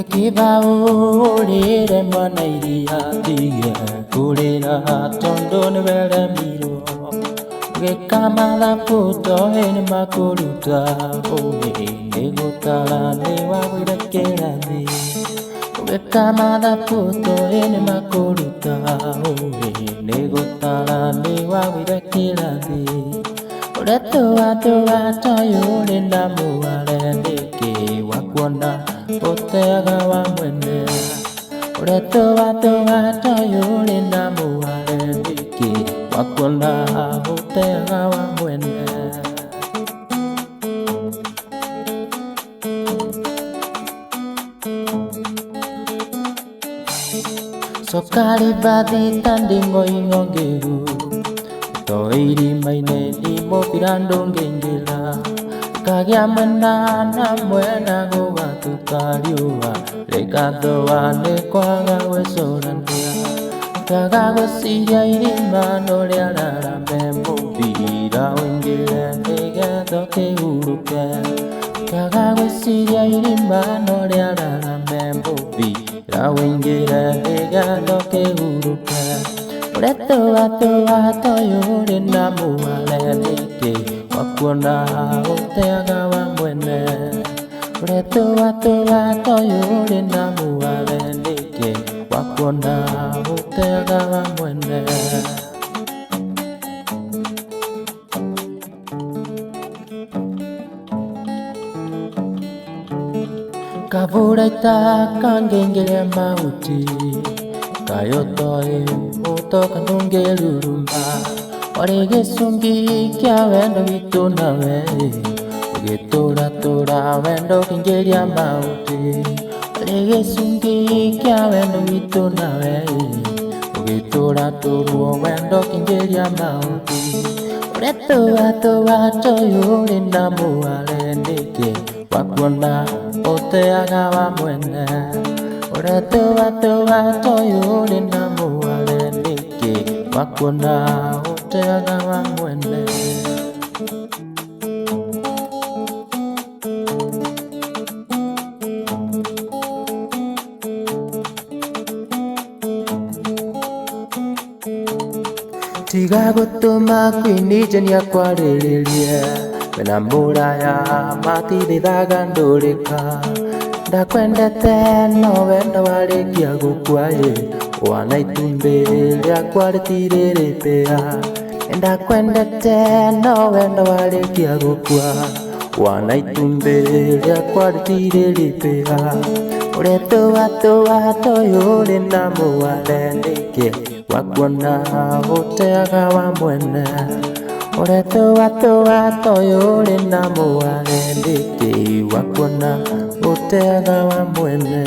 Kiba ore mana iria tiga kurera tondo ne bere miro ge kamala puto en makuruta oe ne gotala ne wa wira kerani ge kamala puto en makuruta oe ne gotala ne wa wira kerani ore to yo ne namu ale ne ke wakona Otega wa mwene ore to yo le namu ale niki wakona otega wa mwene Sokari badi tandingo ingongeru to iri maine ni mo pirando ngengela Kagia mena na mwena goga tutariua Legado ane kwaga we sorandia Kaga we siria irima no le arara membo Vira wengile negedo ke uruke Kaga we siria irima no le arara membo Vira wengile negedo ke uruke Reto yore namu ale nike Wakona otega wa mwene Reto yore namu ale nike Wakona otega wa mwene Kavura ita kangengele mauti Kayotoe oto kanungelurumba Orege sungi kia wendo gitu nawe Oge tora wendo kingelia mauti Orege sungi kia wendo gitu nawe Oge tora wendo kingelia mauti Ore to yore namu ale nike Wakona oteaga wa mwene Ore to yore namu ale nike Wakona oteaga wa mwene Tiga gutuma kwinijania kwariririe Wena muraya matithithaga ndurika Ndakwendete no wendo warikia gukua Wana itumbi riakwa ritiriripia Ndakwendete no wendo warikia gukua Wana itumbi riakwa ritiriripia Ore to yore namu ale nike Wakona oteaga wa mwene Ore to yore namu ale nike Wakona oteaga wa mwene